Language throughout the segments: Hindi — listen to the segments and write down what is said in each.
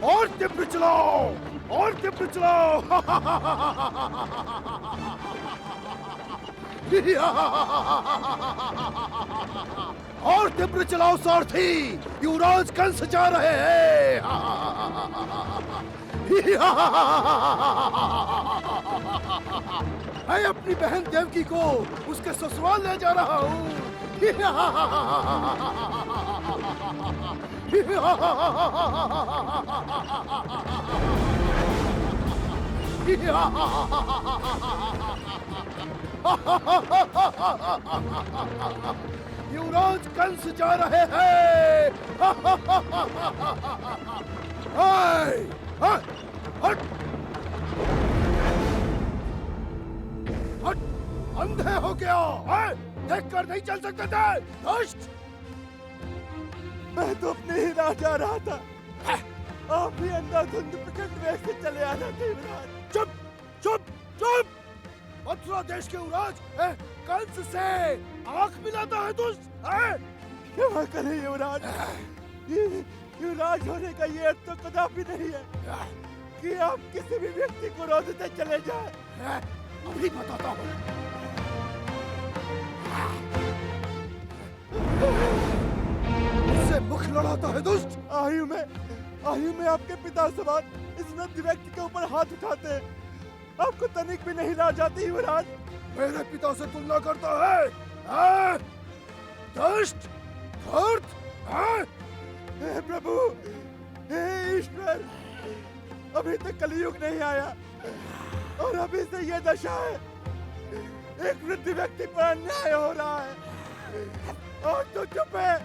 और तीव्र चलाओ, और तीव्र चलाओ। और तीव्र चलाओ सारथी, युवराज कंस जा रहे हैं। मैं अपनी बहन देवकी को उसके ससुराल ले जा रहा हूँ। युवराज कंस जा रहे हैं। हट, हट, अंधे हो गया है? देखकर नहीं चल सकते थे? दुष्ट! मैं तो अपने ही राह जा रहा था। आप भी अंधाधुंध प्रचंड वेग से चले आना थे युवराज। चुप, चुप, चुप! मथुरा देश के युवराज कंस से आंख मिलाता है दुष्ट! क्षमा करें युवराज, युवराज होने का ये अर्थ तो कदापि नहीं है कि आप किसी भी व्यक्ति को रोकते चले जाएं। अभी बताता हूँ। मुझसे मुख लड़ाता है दुष्ट! आयु में आपके पिता समान इस वृद्ध व्यक्ति के ऊपर हाथ उठाते हैं, आपको तनिक भी नहीं लाज आती युवराज? मेरे पिता से तुलना करता है? दुष्ट! धूर्त! हे प्रभु, हे ईश्वर, अभी तक कलयुग नहीं आया और अभी से ये दशा है। एक वृद्ध व्यक्ति पर अन्याय हो रहा है और तू चुप है।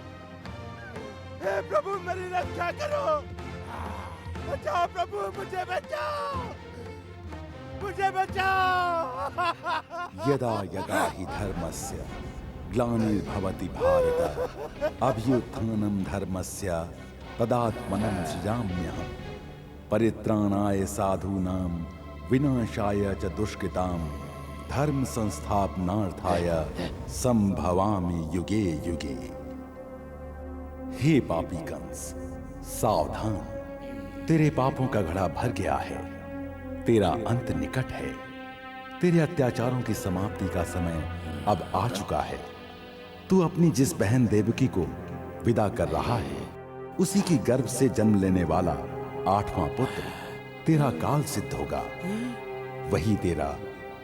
हे प्रभु, मेरी रक्षा करो, बचाओ प्रभु, मुझे बचाओ, मुझे बचाओ। यदा यदा हि धर्मस्य ग्लानिर्भवति भारत अभ्युत्थानं धर्मस्य तदात्मनं सृजाम्यहम् परित्राणाय साधूनां विनाशाय च दुष्कृतां धर्म संस्थापनार्थाय संभवामि युगे युगे। हे पापी कंस, सावधान, तेरे पापों का घड़ा भर गया है, तेरा अंत निकट है। तेरे अत्याचारों की समाप्ति का समय अब आ चुका है। तू अपनी जिस बहन देवकी को विदा कर रहा है, उसी की गर्भ से जन्म लेने वाला 8वां पुत्र तेरा काल सिद्ध होगा, वही तेरा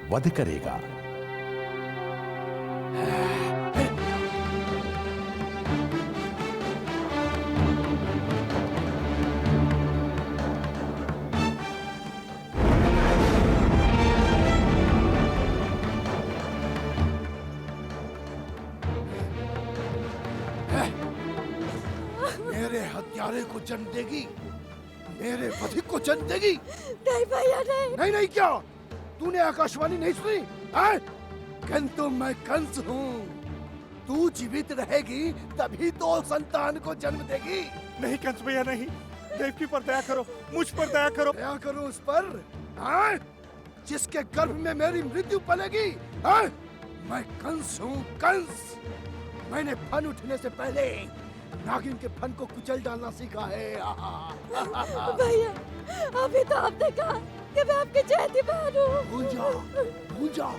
वध करेगा। मेरे हत्यारे को जन्म देगी, मेरे वधि को जन्म देगी। नहीं भैया नहीं। नहीं नहीं क्या? तूने आकाशवाणी नहीं सुनी? किंतु मैं कंस हूँ। तू जीवित रहेगी तभी तो संतान को जन्म देगी। नहीं कंस भैया नहीं, देवकी पर दया करो, मुझ पर दया करो। दया करो उस पर जिसके गर्भ में मेरी मृत्यु पलेगी। मैं कंस हूँ, कंस। मैंने फन उठने से पहले नागिन के फन को कुचल डालना सीखा है। भैया, अभी तो आपने कहा कि मैं आपके चहेती बहन हूँ। भूल जा,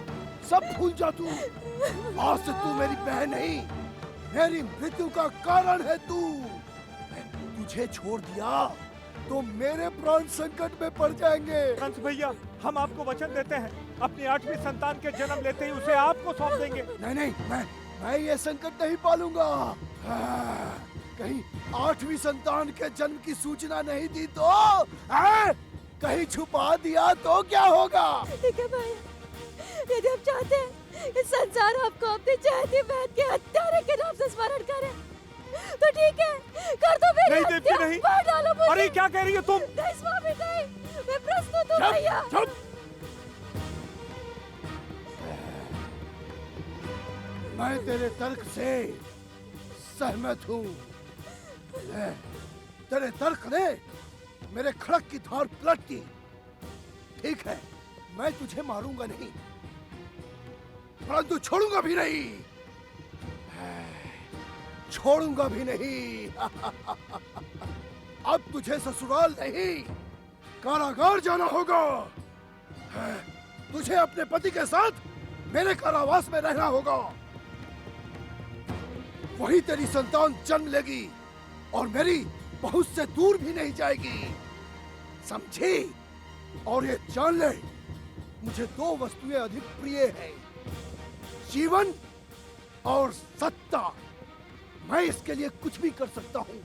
सब भूल जा तू। आज से तू मेरी बहन नहीं, मेरी मृत्यु का कारण है तू। तुझे छोड़ दिया तो मेरे प्राण संकट में पड़ जाएंगे। कंस भैया, हम आपको वचन देते हैं, अपनी 8वीं संतान के जन्म लेते ही उसे आपको सौंप देंगे। नहीं नहीं, मैं ये संकट नहीं पालूंगा। कहीं 8वीं संतान के जन्म की सूचना नहीं दी तो? कहीं छुपा दिया तो क्या होगा? ठीक है भैया, यदि आप चाहते हैं कि संसार आपको अपनी चहेती बहन के हत्यारे के नाम से स्मरण करे तो ठीक है, कर दो मेरी नहीं देवकी नहीं। मार डालो मुझे। अरे क्या कह रही हो तुम? नहीं स्वामी नहीं, मैं प्रस्तुत हूँ भैया। चुप। मैं तेरे तर्क से सहमत हूँ। तेरे तर्क ने मेरे खड़क की धार पलट दी। ठीक है, मैं तुझे मारूंगा नहीं, परंतु छोड़ूंगा भी नहीं, छोड़ूंगा भी नहीं। तुझे ससुराल नहीं, कारागार जाना होगा। तुझे अपने पति के साथ मेरे कारावास में रहना होगा। वही तेरी संतान जन्म लेगी और मेरी पहुंच से दूर भी नहीं जाएगी, समझी? और ये जान ले, मुझे दो वस्तुएं अधिक प्रिय हैं, जीवन और सत्ता। मैं इसके लिए कुछ भी कर सकता हूँ,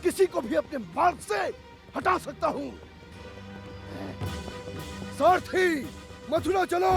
किसी को भी अपने मार्ग से हटा सकता हूँ। सारथी, मथुरा चलो।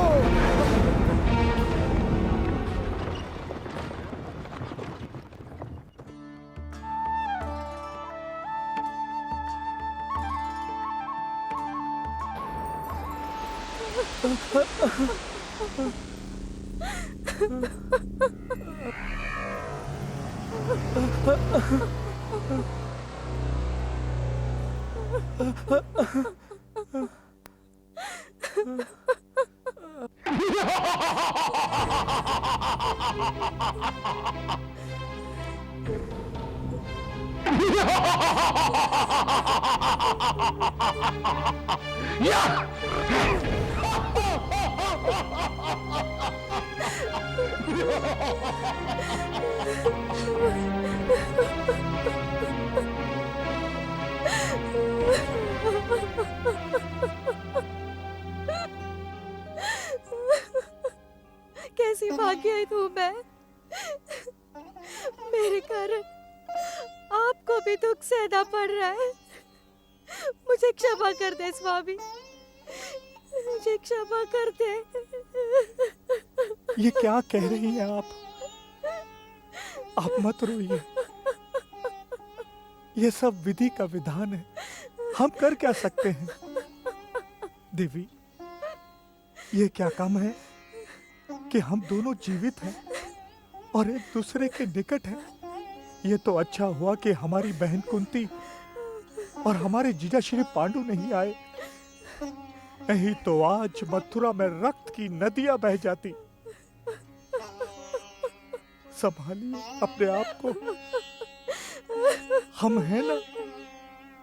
कैसी भाग्यहीन हूँ मैं। मेरे कारण आपको भी दुख सहना पड़ रहा है। मुझे क्षमा कर दे स्वामी, मुझे क्षमा कर दे। ये क्या कह रही हैं आप मत रोइए। ये सब विधि का विधान है, हम कर क्या सकते हैं। देवी, ये क्या कम है कि हम दोनों जीवित हैं और एक दूसरे के निकट हैं। ये तो अच्छा हुआ कि हमारी बहन कुंती और हमारे जीजा श्री पांडु नहीं आए, नहीं तो आज मथुरा में रक्त की नदियां बह जाती। संभालिए अपने आप को, हम हैं ना,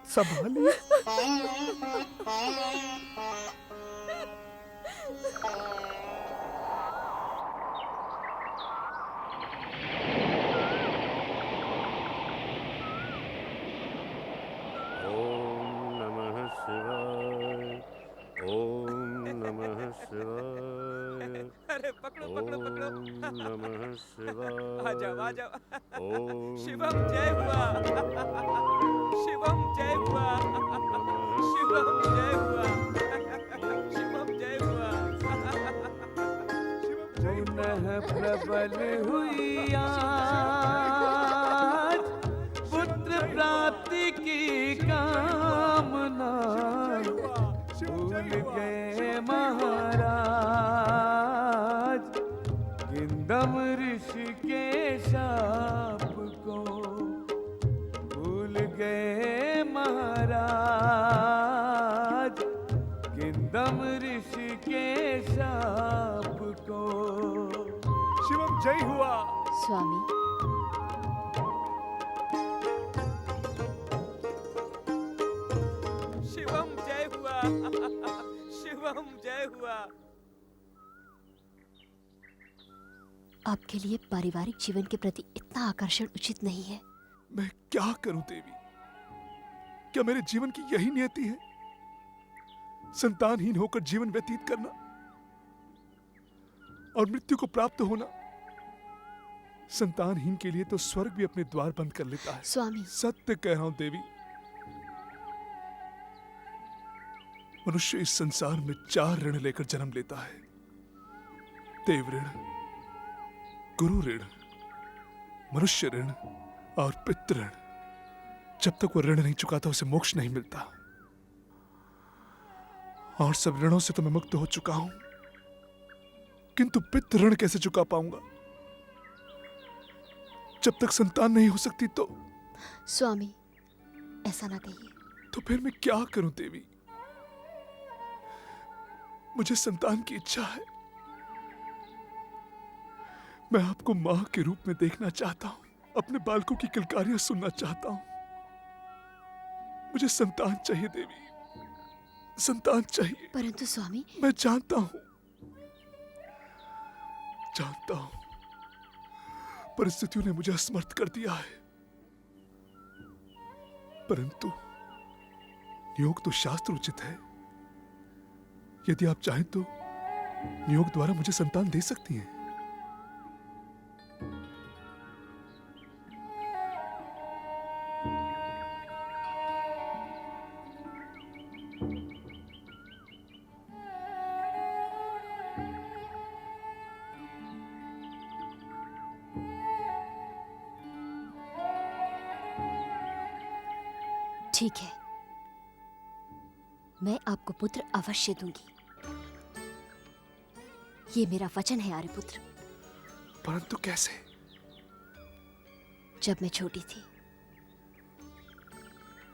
संभालिए। अरे पकड़ो पकड़ो पकड़ो। नमः शिवाय। आ जाओ आ जाओ। ओम शिवम जय हुआ, शिवम जय हुआ, शिवम जय हुआ, शिवम जय हुआ। पुनः प्रबल हुई आज पुत्र प्राप्ति की कामना, भूल गए महाराज किंदम ऋषि के शाप को, भूल गए महाराज किंदम ऋषि के शाप को। शिवम जय हुआ। स्वामी, शिवम जय हुआ, शिवम जय हुआ। आपके लिए पारिवारिक जीवन के प्रति इतना आकर्षण उचित नहीं है। मैं क्या करूं देवी? क्या मेरे जीवन की यही नियति है, संतानहीन होकर जीवन व्यतीत करना और मृत्यु को प्राप्त होना? संतानहीन के लिए तो स्वर्ग भी अपने द्वार बंद कर लेता है। स्वामी, सत्य कह रहा हूं देवी, मनुष्य इस संसार में 4 ऋण लेकर जन्म लेता है, देव ऋण, गुरु ऋण, मनुष्य ऋण और पितृ ऋण। जब तक वो ऋण नहीं चुकाता उसे मोक्ष नहीं मिलता। और सब ऋणों से तो मैं मुक्त हो चुका हूं, किंतु पितृ ऋण कैसे चुका पाऊंगा? जब तक संतान नहीं हो सकती तो। स्वामी, ऐसा ना कहिए। तो फिर मैं क्या करूं देवी? मुझे संतान की इच्छा है। मैं आपको मां के रूप में देखना चाहता हूं, अपने बालकों की किलकारियां सुनना चाहता हूं। मुझे संतान चाहिए देवी, संतान चाहिए। परंतु स्वामी, मैं जानता हूं परिस्थितियों ने मुझे असमर्थ कर दिया है, परंतु नियोग तो शास्त्र उचित है। यदि आप चाहें तो नियोग द्वारा मुझे संतान दे सकती हैं। ठीक है, मैं आपको पुत्र अवश्य दूंगी। ये मेरा वचन है आर्यपुत्र। परंतु कैसे? जब मैं छोटी थी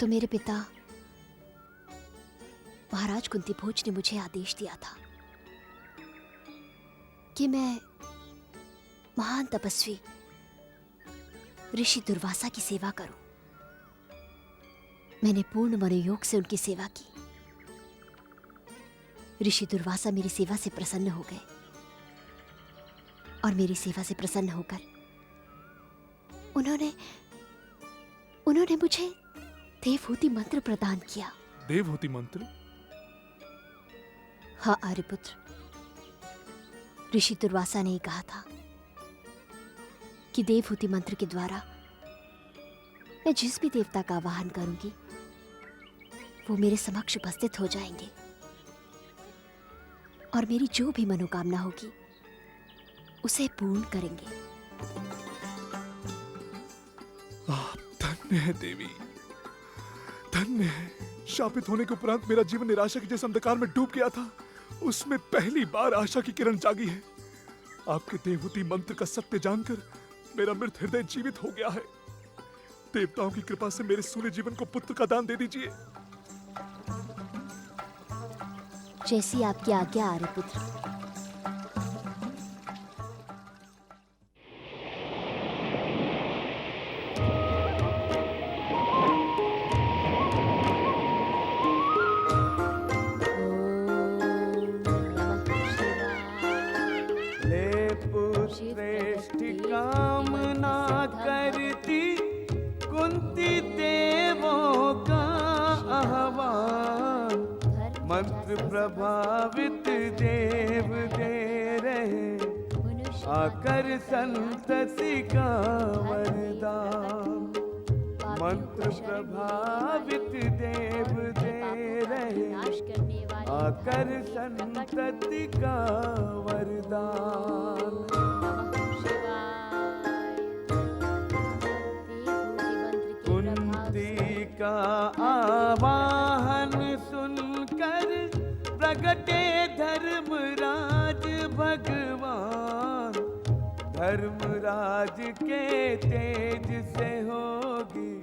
तो मेरे पिता महाराज कुंती भोज ने मुझे आदेश दिया था कि मैं महान तपस्वी ऋषि दुर्वासा की सेवा करूं। मैंने पूर्ण मनोयोग से उनकी सेवा की। ऋषि दुर्वासा मेरी सेवा से प्रसन्न हो गए और मेरी सेवा से प्रसन्न होकर उन्होंने मुझे देवहूति मंत्र प्रदान किया। देवहूति मंत्र? हाँ आर्यपुत्र, ऋषि दुर्वासा ने कहा था कि देवहूति मंत्र के द्वारा मैं जिस भी देवता का आवाहन करूंगी वो मेरे समक्ष उपस्थित हो जाएंगे और मेरी जो भी मनोकामना होगी उसे पूर्ण करेंगे। आप धन्य है देवी, धन्य है। शापित होने के उपरांत मेरा जीवन निराशा के जैसे अंधकार में डूब गया था, उसमें पहली बार आशा की किरण जागी है। आपके देवहूति मंत्र का सत्य जानकर मेरा मृत हृदय जीवित हो गया है। देवताओं की कृपा से मेरे सूने जीवन को पुत्र का दान दे दीजिए। जैसी आपकी आज्ञा आर्यपुत्र। ले पुत्रेष्ठ कामना करती कुंती देवों का आह्वान, मंत्र प्रभावित देव दे रहे आकर संतति का वरदान। मंत्र प्रभावित देव दे रहे आकर संतति का वरदान। कुंती का आवाहन सुनकर प्रगटे धर्मराज भगवान। धर्मराज के तेज से होगी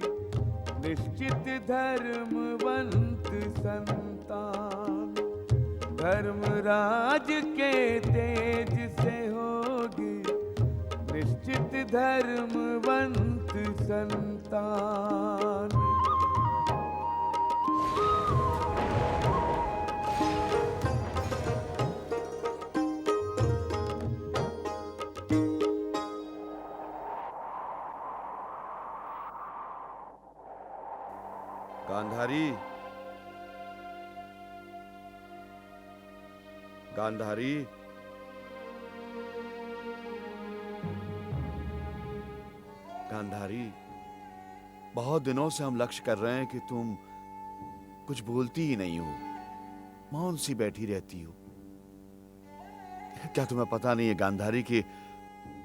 निश्चित धर्मवंत संतान। धर्मराज के तेज से होगी निश्चित धर्मवंत संतान। गांधारी, गांधारी, गांधारी, बहुत दिनों से हम लक्ष्य कर रहे हैं कि तुम कुछ बोलती ही नहीं हो, मौन सी बैठी रहती हो। क्या तुम्हें पता नहीं है गांधारी कि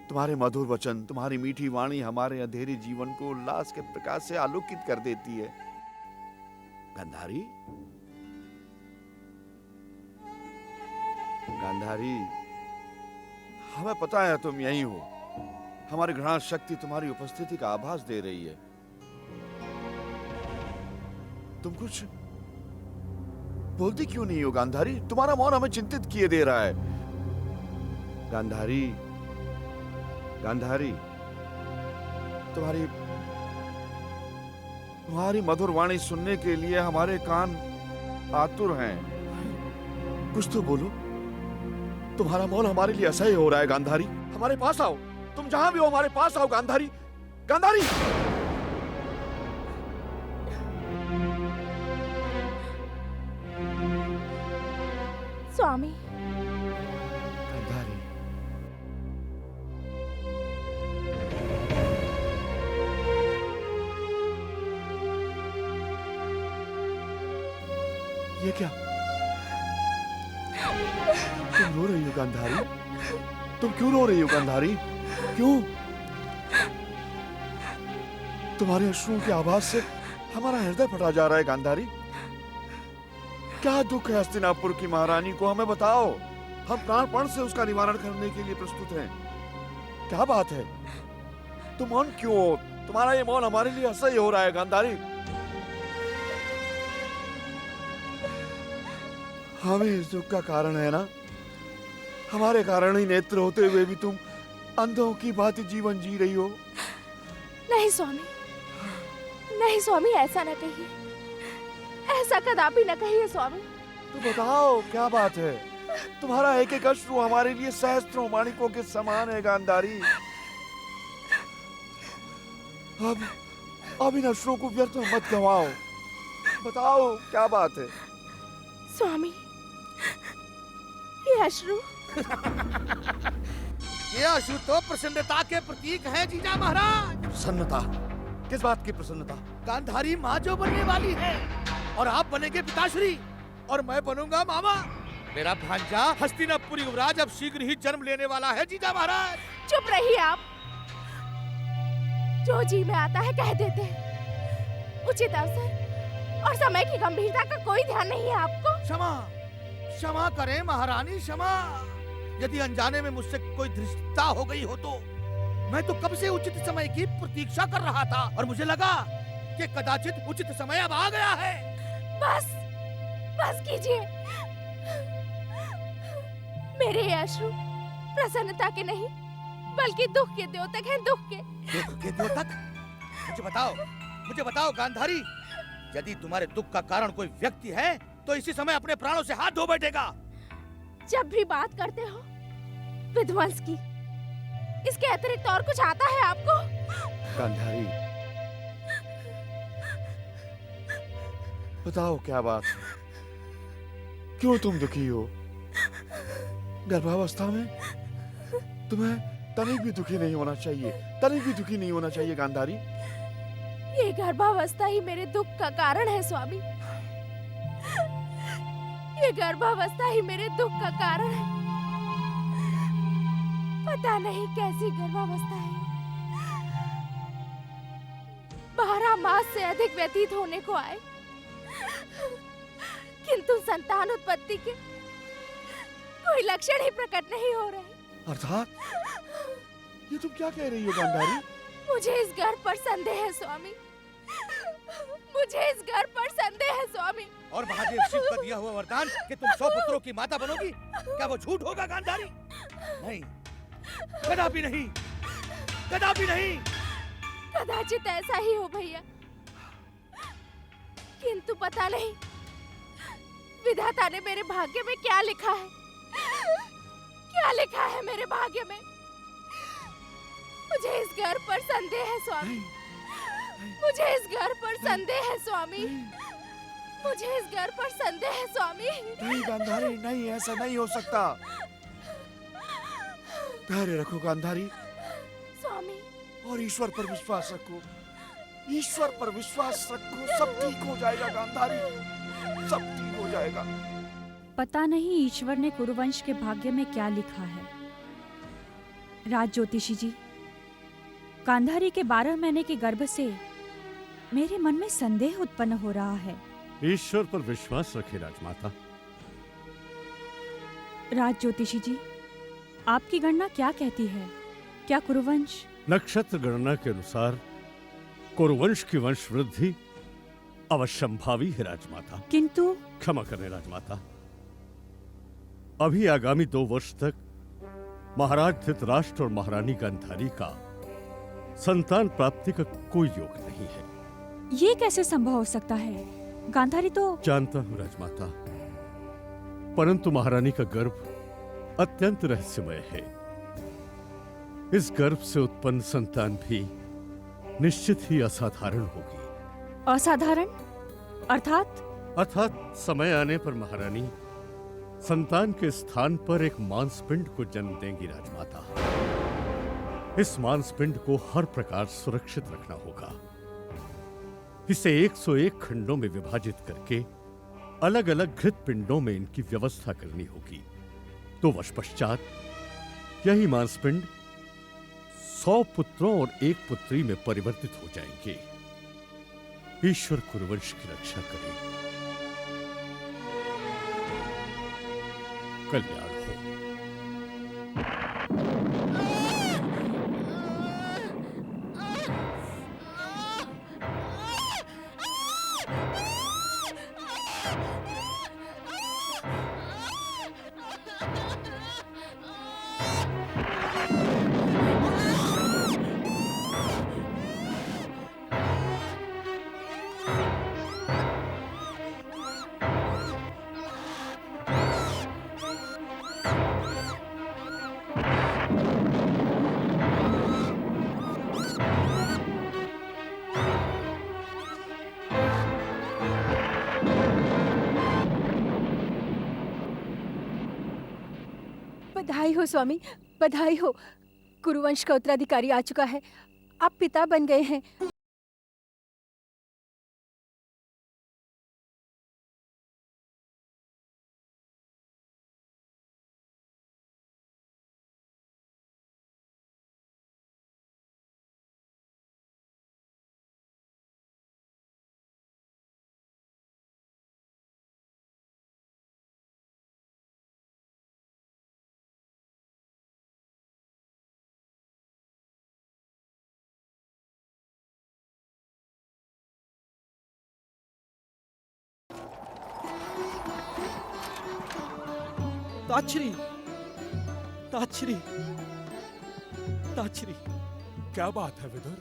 तुम्हारे मधुर वचन, तुम्हारी मीठी वाणी हमारे अंधेरे जीवन को उल्लास के प्रकाश से आलोकित कर देती है। गांधारी, गांधारी, हमें पता है तुम यहीं हो। हमारी घृणा शक्ति तुम्हारी उपस्थिति का आभास दे रही है। तुम कुछ बोलती क्यों नहीं हो गांधारी? तुम्हारा मौन हमें चिंतित किए दे रहा है। गांधारी, गांधारी, तुम्हारी तुम्हारी मधुर वाणी सुनने के लिए हमारे कान आतुर हैं। कुछ तो बोलो। तुम्हारा मौन हमारे लिए असह्य हो रहा है गांधारी। हमारे पास आओ, तुम जहां भी हो हमारे पास आओ गांधारी। गांधारी! स्वामी, गांधारी, ये क्या? तुम रो रही हो गांधारी? तुम क्यों रो रही हो गांधारी? क्यों? तुम्हारे अश्रुओं की आवाज से हमारा हृदय फटा जा रहा है गांधारी। क्या दुख है हस्तिनापुर की महारानी को, हमें बताओ। हम प्राणपण से उसका निवारण करने के लिए प्रस्तुत हैं। क्या बात है? तुम मौन क्यों हो? तुम्हारा ये मौन हमारे लिए असह्य हो रहा है गांधारी। हमें इस दुख का कारण है ना? हमारे कारण ही नेत्र होते हुए भी तुम अंधों की भांति जीवन जी रही हो। नहीं स्वामी, नहीं स्वामी, ऐसा न कहिए, ऐसा कदापि न कहिए स्वामी। तो बताओ क्या बात है? तुम्हारा एक एक अश्रु हमारे लिए सहस्त्रों माणिकों के समान है गांधारी। अब इन अश्रुओं को व्यर्थ में मत गवाओ। बताओ क्या बात है? स्वामी, ये अश्रु ये अश्रु तो प्रसन्नता के प्रतीक हैं जीजा महाराज। प्रसन्नता? किस बात की प्रसन्नता? गांधारी माँ जो बनने वाली है और आप बनेंगे पिताश्री और मैं बनूंगा मामा। मेरा भांजा हस्तिनापुरी युवराज अब शीघ्र ही जन्म लेने वाला है जीजा महाराज। चुप रहिए आप। जो जी में आता है कह देते हैं। उचित अवसर और समय की गंभीरता का कोई ध्यान नहीं है आपको। क्षमा क्षमा करें महारानी, क्षमा। यदि अनजाने में मुझसे कोई धृष्टता हो गई हो तो मैं तो कब से उचित समय की प्रतीक्षा कर रहा था और मुझे लगा कि कदाचित उचित समय अब आ गया है। बस बस कीजिए। मेरे ये अश्रु प्रसन्नता के नहीं बल्कि दुख के द्योतक हैं, दुख के। दुख के द्योतक? मुझे बताओ गांधारी, यदि तुम्हारे दुख का कारण कोई व्यक्ति है तो इसी समय अपने प्राणों से हाथ धो बैठेगा। जब भी बात करते हो विध्वंस की, इसके अतिरिक्त और कुछ आता है आपको? गांधारी, बताओ क्या बात है? क्यों तुम दुखी हो? गर्भावस्था में तुम्हें तनिक भी दुखी नहीं होना चाहिए, तनिक भी दुखी नहीं होना चाहिए गांधारी। ये गर्भावस्था ही मेरे दुख का कारण है स्वामी। ये गर्भावस्था ही मेरे दुख का कारण है। पता नहीं कैसी गर्भावस्था है। 12 मास से अधिक व्यतीत होने को आए, किंतु संतान उत्पत्ति के कोई लक्षण ही प्रकट नहीं हो रहे। अर्थात ये तुम क्या कह रही हो गांधारी? मुझे इस गर्भ पर संदेह है स्वामी। मुझे इस गर्भ पर संदेह है स्वामी। और महादेव शिव का दिया हुआ वरदान कि तुम 100 पुत्रों की माता बनोगी, क्या वो झूठ होगा गांधारी? नहीं, कदापि नहीं, कदापि नहीं। कदाचित ऐसा ही हो भैया, किंतु पता नहीं विधाता ने मेरे भाग्य में क्या लिखा है। क्या लिखा है मेरे भाग्य में? मुझे इस गर्भ पर संदेह है स्वामी। मुझे इस गर्भ पर संदेह है स्वामी। मुझे इस गर्भ पर संदेह है स्वामी। नहीं गांधारी, नहीं, ऐसा नहीं हो सकता। धैर्य रखो गांधारी स्वामी, और ईश्वर पर विश्वास रखो। ईश्वर पर विश्वास रखो, सब ठीक हो जाएगा गांधारी, सब ठीक हो जाएगा। पता नहीं ईश्वर ने कुरुवंश के भाग्य में क्या लिखा है। राज ज्योतिषी जी, गांधारी के 12 महीने के गर्भ से मेरे मन में संदेह उत्पन्न हो रहा है। ईश्वर पर विश्वास रखे राजमाता। राज ज्योतिषी जी, आपकी गणना क्या कहती है? क्या कुरुवंश? नक्षत्र गणना के अनुसार कुरुवंश की वंश वृद्धि अवश्यंभावी है राजमाता। किंतु क्षमा करें राजमाता, अभी आगामी 2 वर्ष तक महाराज धृतराष्ट्र और महारानी गांधारी का संतान प्राप्ति का कोई योग नहीं है। ये कैसे संभव हो सकता है? गांधारी तो जानता हूं राजमाता, परंतु महारानी का गर्भ अत्यंत रहस्यमय है। इस गर्भ से उत्पन्न संतान भी निश्चित ही असाधारण होगी। असाधारण अर्थात? अर्थात समय आने पर महारानी संतान के स्थान पर एक मांसपिंड को जन्म देंगी राजमाता। इस मांसपिंड को हर प्रकार सुरक्षित रखना होगा। इसे 101 खंडों में विभाजित करके अलग अलग घृत पिंडों में इनकी व्यवस्था करनी होगी। तो वर्ष पश्चात यही मांसपिंड 100 पुत्रों और 1 पुत्री में परिवर्तित हो जाएंगे। ईश्वर कुरुवंश की रक्षा करे, कल्याण हो। बधाई हो स्वामी, बधाई हो। कुरुवंश का उत्तराधिकारी आ चुका है। आप पिता बन गए हैं। ताछरी, ताछरी, ताछरी। क्या बात है विदुर,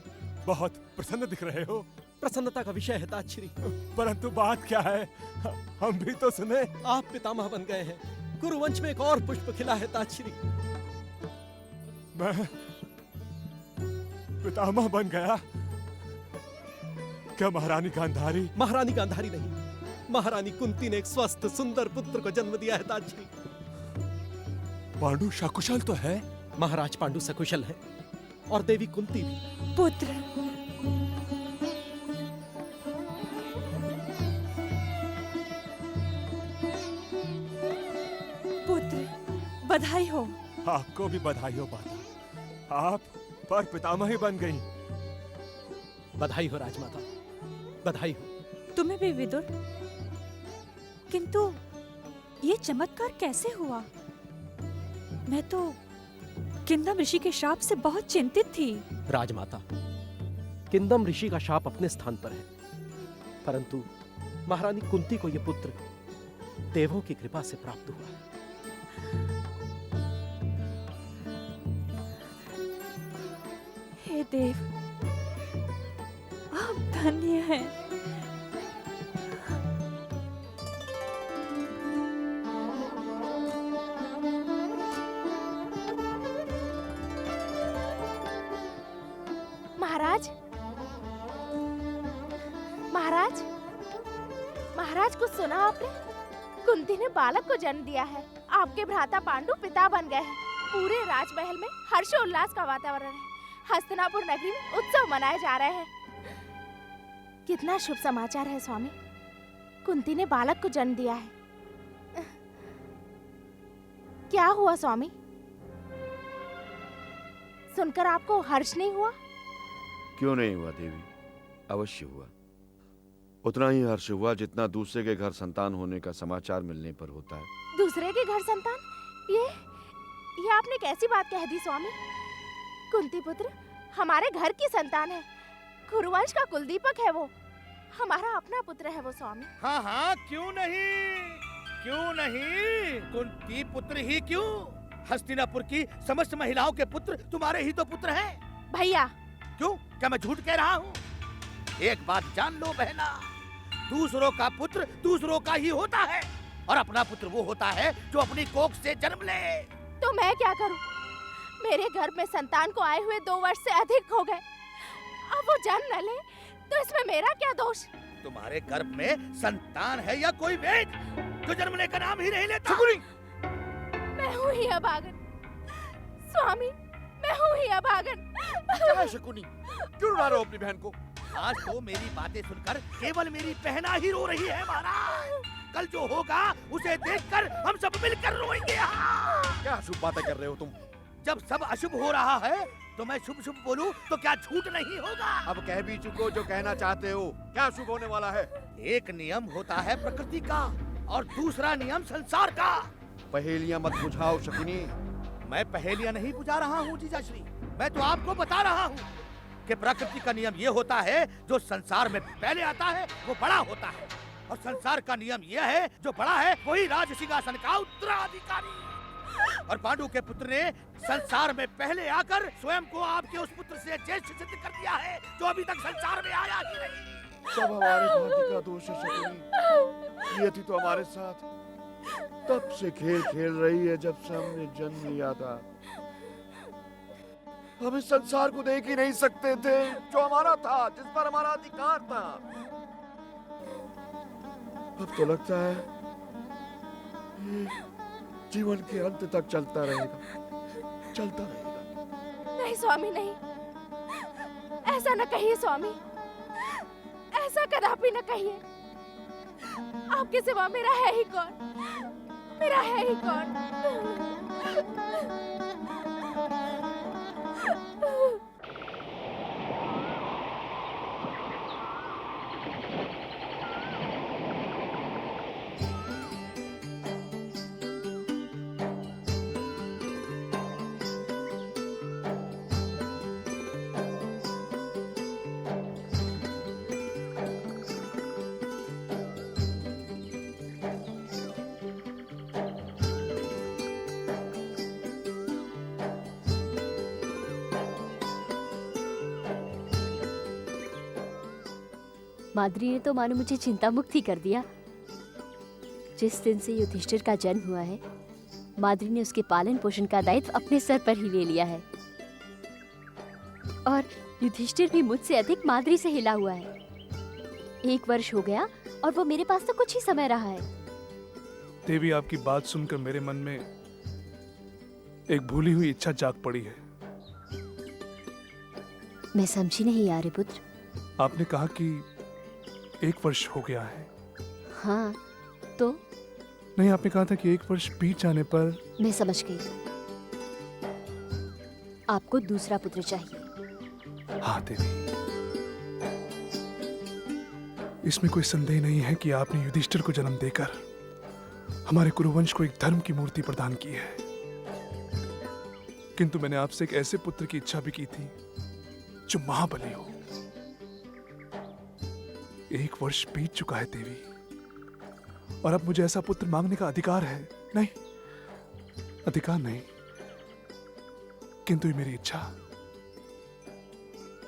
बहुत प्रसन्न दिख रहे हो। प्रसन्नता का विषय है ताछरी। परंतु बात क्या है, हम भी तो सुने। आप पितामह बन गए हैं। कुरुवंश में एक और पुष्प खिला है ताछरी। मैं पितामह बन गया? क्या महारानी गांधारी? महारानी गांधारी नहीं, महारानी कुंती ने एक स्वस्थ सुंदर पुत्र को जन्म दिया है ताछरी। पांडु सकुशल तो है? महाराज पांडु सकुशल है और देवी कुंती भी। पुत्र, पुत्र, बधाई हो। आपको भी बधाई हो माता, आप पर पितामह ही बन गई। बधाई हो राजमाता, बधाई हो। तुम्हें भी विदुर। किंतु ये चमत्कार कैसे हुआ? मैं तो किंदम ऋषि के श्राप से बहुत चिंतित थी। राजमाता, किंदम ऋषि का शाप अपने स्थान पर है, परंतु महारानी कुंती को यह पुत्र देवों की कृपा से प्राप्त हुआ है। हे देव, आप धन्य हैं। महाराज, महाराज, महाराज कुछ सुना आपने? कुंती ने बालक को जन्म दिया है। आपके भ्राता पांडु पिता बन गए हैं। पूरे राजमहल में हर्षोल्लास का वातावरण है। हस्तिनापुर नगरी में उत्सव मनाए जा रहे हैं। कितना शुभ समाचार है स्वामी। कुंती ने बालक को जन्म दिया है। क्या हुआ स्वामी? सुनकर आपको हर्ष नहीं हुआ? क्यों नहीं हुआ देवी, अवश्य हुआ। उतना ही हर्ष हुआ जितना दूसरे के घर संतान होने का समाचार मिलने पर होता है। दूसरे के घर संतान? ये आपने कैसी बात कह दी स्वामी? कुंती पुत्र हमारे घर की संतान है। कुरुवंश का कुलदीपक है वो। हमारा अपना पुत्र है वो स्वामी। हाँ हाँ, क्यों नहीं, क्यों नहीं। कुंती पुत्र ही क्यों, हस्तिनापुर की समस्त महिलाओं के पुत्र तुम्हारे ही तो पुत्र हैं। भैया, क्यों, क्या मैं झूठ कह रहा हूँ? एक बात जान लो बहना, दूसरों का पुत्र दूसरों का ही होता है और अपना पुत्र वो होता है जो अपनी कोख से जन्म ले। तो मैं क्या करूं? मेरे गर्भ में संतान को आए हुए 2 वर्ष से अधिक हो गए। अब वो जन्म न ले तो इसमें मेरा क्या दोष? तुम्हारे गर्भ में संतान है या कोई वेद जो जन्मने का नाम ही नहीं लेता? मैं हूँ ही अभागन स्वामी, मैं हूँ ही अभागन। क्या है शकुनी, क्यों रुला रहे हो अपनी बहन को? आज तो मेरी बातें सुनकर केवल मेरी बहना ही रो रही है महाराज। कल जो होगा उसे देखकर हम सब मिलकर रोएंगे। क्या अशुभ बातें कर रहे हो तुम? जब सब अशुभ हो रहा है तो मैं शुभ शुभ बोलूं तो क्या झूठ नहीं होगा? अब कह भी चुको जो कहना चाहते हो। क्या शुभ होने वाला है? एक नियम होता है प्रकृति का और दूसरा नियम संसार का। पहेलियां मत बुझाओ शकुनी। मैं पहेलियां नहीं बुझा रहा हूँ जीजाश्री, मैं तो आपको बता रहा हूँ कि प्रकृति का नियम ये होता है जो संसार में पहले आता है वो बड़ा होता है, और संसार का नियम यह है जो बड़ा है वही राज सिंहासन का उत्तराधिकारी। और पांडु के पुत्र ने संसार में पहले आकर स्वयं को आपके उस पुत्र से ज्येष्ठ सिद्ध कर दिया है जो अभी तक संसार में आया ही नहीं। सब हमारे भाग्य का दोष है शकुनी। ये थी तो हमारे साथ तब से खेल खेल रही है जब से हमने जन्म लिया था। हम इस संसार को देख ही नहीं सकते थे जो हमारा था, जिस पर हमारा अधिकार था। अब तो लगता है ये जीवन के अंत तक चलता रहेगा, चलता रहेगा। नहीं स्वामी नहीं, ऐसा न कहिए स्वामी, ऐसा कदापि न कहिए। आपके सिवा मेरा है ही कौन, मेरा है ही कौन। माद्री ने तो मानो मुझे चिंता मुक्त ही कर दिया। जिस दिन से युधिष्ठिर का जन्म हुआ है, माद्री ने उसके पालन पोषण का दायित्व अपने सर पर ही ले लिया है, और युधिष्ठिर भी मुझसे अधिक माद्री से हिला हुआ है। 1 वर्ष हो गया और वो मेरे पास तो कुछ ही समय रहा है। देवी, आपकी बात सुनकर मेरे मन में एक भूली हुई इच्छा जाग पड़ी है। मैं समझी नहीं आर्यपुत्र। आपने कहा कि 1 वर्ष हो गया है। हाँ तो? नहीं, आपने कहा था कि 1 वर्ष बीत जाने पर। मैं समझ गई, आपको दूसरा पुत्र चाहिए। हाँ देवी, इसमें कोई संदेह नहीं है कि आपने युधिष्ठिर को जन्म देकर हमारे कुरुवंश को एक धर्म की मूर्ति प्रदान की है, किंतु मैंने आपसे एक ऐसे पुत्र की इच्छा भी की थी जो महाबली हो। 1 वर्ष बीत चुका है देवी, और अब मुझे ऐसा पुत्र मांगने का अधिकार है? नहीं, अधिकार नहीं, किंतु ये मेरी इच्छा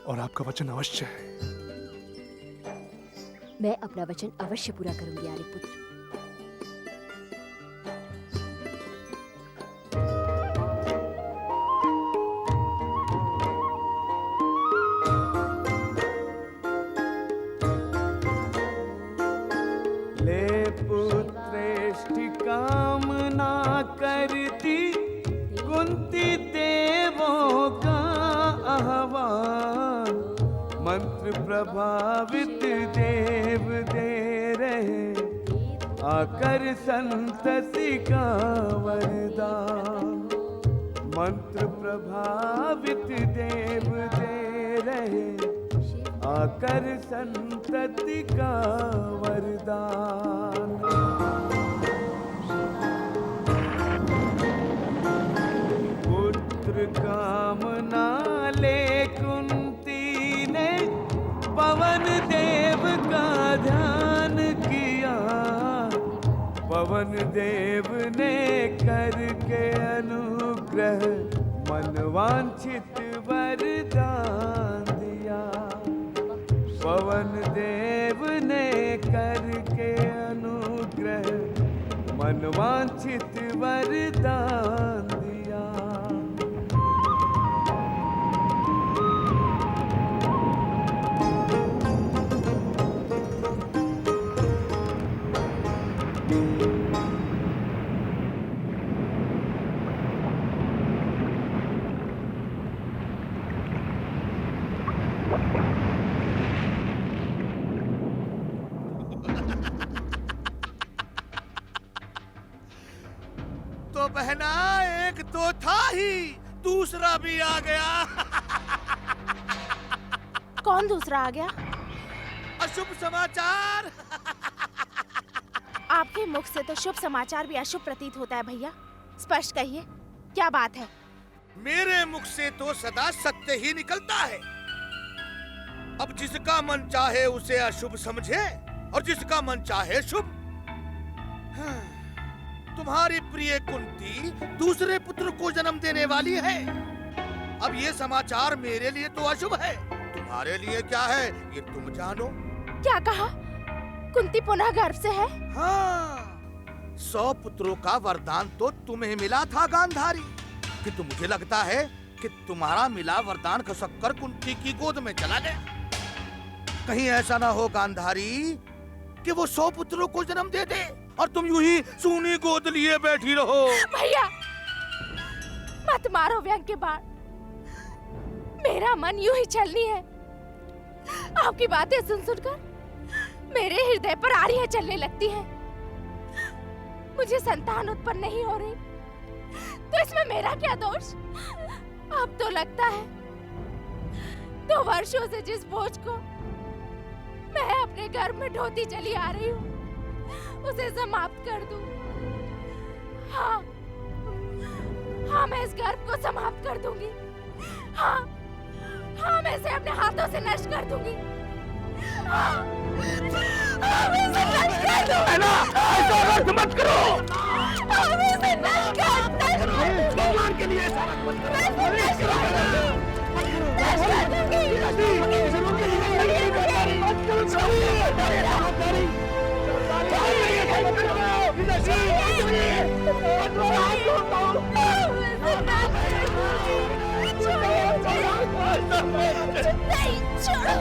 और आपका वचन अवश्य है। मैं अपना वचन अवश्य पूरा करूंगी आर्यपुत्र। करती कुंती देवों का आह्वान, मंत्र प्रभावित देव दे रहे आकर संतति का वरदान। मंत्र प्रभावित देव दे रहे आकर संतति का वरदान। कामना ले कुंती ने पवन देव का ध्यान किया, पवन देव ने करके अनुग्रह मनवांछित वरदान दिया। पवन देव ने करके अनुग्रह मनवांछित वरदान दिया। तो बहना एक तो था ही, दूसरा भी आ गया। कौन दूसरा आ गया? अशुभ समाचार। आपके मुख से तो शुभ समाचार भी अशुभ प्रतीत होता है भैया। स्पष्ट कहिए, क्या बात है? मेरे मुख से तो सदा सत्य ही निकलता है। अब जिसका मन चाहे उसे अशुभ समझे और जिसका मन चाहे शुभ। तुम्हारी प्रिय कुंती दूसरे पुत्र को जन्म देने वाली है। अब ये समाचार मेरे लिए तो अशुभ है, तुम्हारे लिए क्या है ये तुम जानो। क्या कहा? कुंती पुनः गर्भ से है? हाँ, 100 पुत्रों का वरदान तो तुम्हें मिला था गांधारी, किंतु मुझे लगता है कि तुम्हारा मिला वरदान खसक कर कुंती की गोद में चला गया। कहीं ऐसा ना हो गांधारी कि वो 100 पुत्रों को जन्म दे दे और तुम यूं ही सूनी गोद लिए बैठी रहो। भैया मत मारो व्यंग के बाण, मेरा मन यूं ही चलनी है। आपकी बातें सुन सुनकर मेरे हृदय पर आड़ियां चलने लगती हैं। मुझे संतान उत्पन्न नहीं हो रही, तो इसमें मेरा क्या दोष? अब तो लगता है 2 वर्षों से जिस बोझ को मैं अपने गर्भ में ढोती चली आ रही हूँ उसे समाप्त कर दूं। हाँ, हाँ मैं इस गर्भ को समाप्त कर दूंगी। हाँ, हाँ मैं इसे अपने हाथों से नष्ट कर दूंगी। हाँ, हाँ मैं इसे नष्ट कर दूंगी। ऐसा मत करो। हाँ मैं इसे नष्ट कर दूंगी। भगवान के लिए ऐसा मत करो। मैं इसे नष्ट कर नहीं, छोड़ो।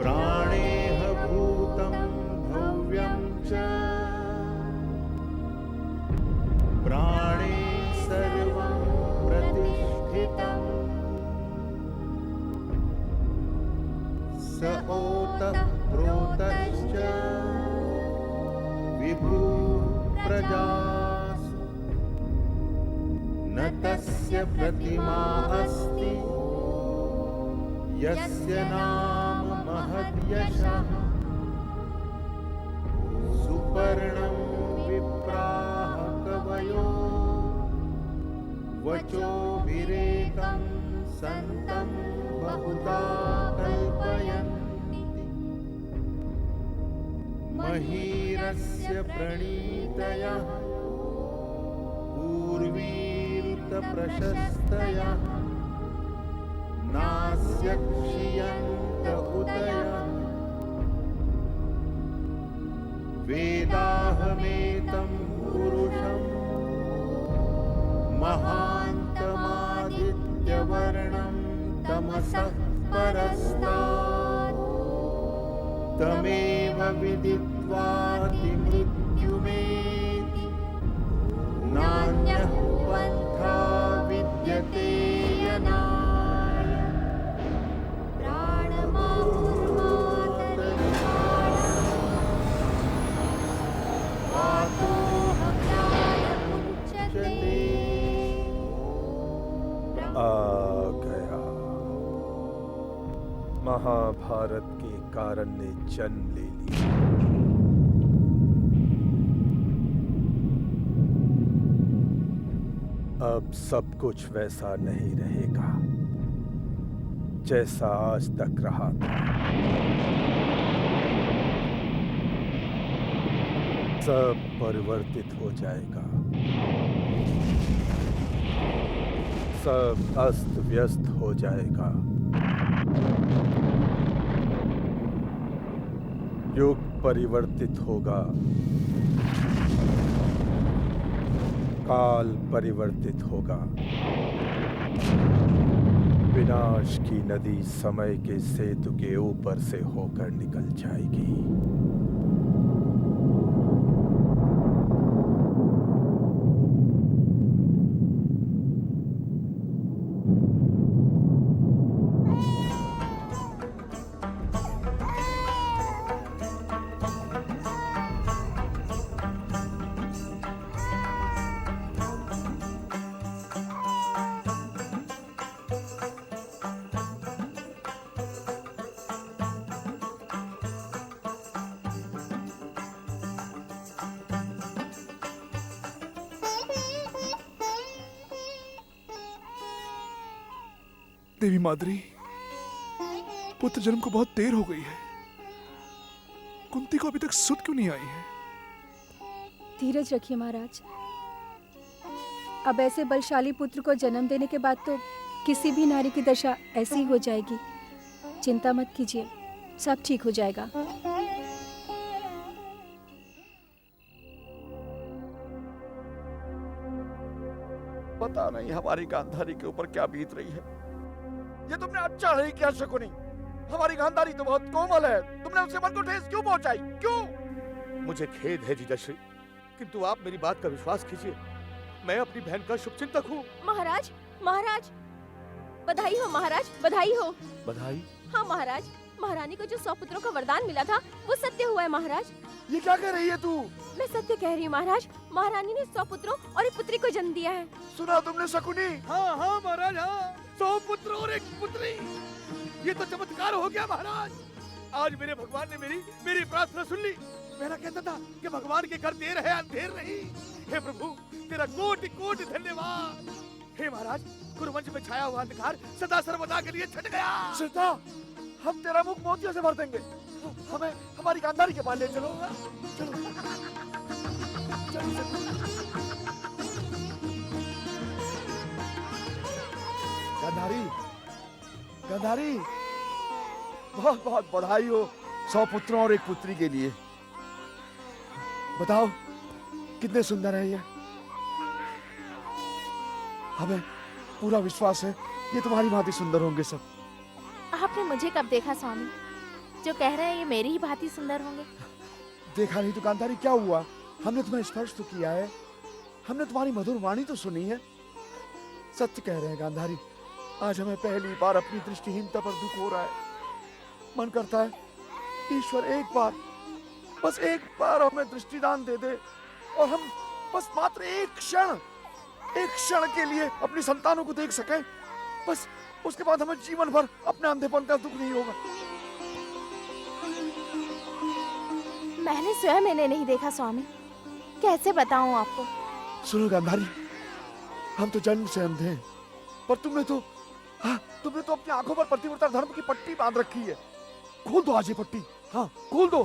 प्राणेह स ओतः प्रोतश्च विभू प्रजासु न तस्य प्रतिमा अस्ति यस्य नाम महद्यशः सुपर्णं विप्राः कवयो वचोभिरेकं सन्तं बहुधा कल्पयन्ति महीरस्य प्रणीतयः पूर्वीरुतप्रशस्तयः नास्य क्षीयन्त उदयः वेदाहमेतं पुरुषं महान्तमादित्यवर्णं तमसः परस्तात् तमेव विदित्वाति मृत्युमेति नान्यः पन्था विद्यते यनाय आ गया महाभारत के कारण ने जन्म ले लिया। अब सब कुछ वैसा नहीं रहेगा जैसा आज तक रहा था। सब परिवर्तित हो जाएगा, सब अस्त व्यस्त हो जाएगा। युग परिवर्तित होगा, काल परिवर्तित होगा। विनाश की नदी समय के सेतु के ऊपर से होकर निकल जाएगी। देवी माद्री, पुत्र जन्म को बहुत देर हो गई है। कुंती को अभी तक सुध क्यों नहीं आई है? धीरज रखिए महाराज। अब ऐसे बलशाली पुत्र को जन्म देने के बाद तो किसी भी नारी की दशा ऐसी हो जाएगी। चिंता मत कीजिए, सब ठीक हो जाएगा। पता नहीं हमारी गांधारी के ऊपर क्या बीत रही है। ये तुमने अच्छा नहीं किया शकुनी। हमारी गांधारी तो बहुत कोमल है, तुमने उसके मन को ठेस क्यों पहुंचाई? क्यों? मुझे खेद है जीजाश्री, किंतु आप मेरी बात का विश्वास कीजिए। मैं अपनी बहन का शुभचिंतक हूँ। महाराज, महाराज, बधाई हो महाराज, बधाई हो। बधाई? हाँ महाराज, महारानी को जो 100 पुत्रों का वरदान मिला था वो सत्य हुआ है महाराज। ये क्या कह रही है तू? मैं सत्य कह रही हूँ महाराज। महारानी ने 100 पुत्रों और एक पुत्री को जन्म दिया है। सुना तुमने शकुनी? हाँ हाँ महाराज, हाँ, 100 पुत्र और एक पुत्री। ये तो चमत्कार हो गया महाराज। आज मेरे भगवान ने मेरी प्रार्थना सुन ली। मेरा कहता था कि भगवान के घर देर है अंधेर नहीं। हे प्रभु, तेरा कोटि कोटि धन्यवाद। हे महाराज, कुरुवंश में छाया हुआ अंधकार सदा सर्वदा के लिए छट गया। सीता, हम तेरा मुख मोतियों से भर देंगे। हमें हमारी गांधारी के पास ले चलो। चलो गांधारी, गांधारी, बहुत बहुत बधाई हो 100 पुत्रों और एक पुत्री के लिए। बताओ कितने सुंदर है ये। हमें पूरा विश्वास है ये तुम्हारी भांति सुंदर होंगे सब। आपने मुझे कब देखा स्वामी, जो कह रहे हैं ये मेरी ही भांति सुंदर होंगे? देखा नहीं तो गांधारी क्या हुआ? हमने तुम्हें स्पर्श तो किया है, हमने तुम्हारी मधुर वाणी तो सुनी है। सत्य कह रहे हैं गांधारी, आज हमें पहली बार अपनी दृष्टिहीनता पर दुख हो रहा है। मन करता है ईश्वर एक बार, बस एक बार हमें दृष्टिदान दे दे और हम बस मात्र एक क्षण के लिए अपनी संतानों को देख सकें। बस उसके बाद हमें जीवन भर अपने अंधेपन का दुख नहीं होगा। मैंने स्वयं इन्हें नहीं देखा स्वामी, कैसे बताऊं आपको। सुनो गांधारी, हम तो जन्म से अंधे हैं, पर तुमने तो अपनी आंखों पर पतिव्रता धर्म की पट्टी बांध रखी है। खोल दो आज ये पट्टी, हाँ खोल दो।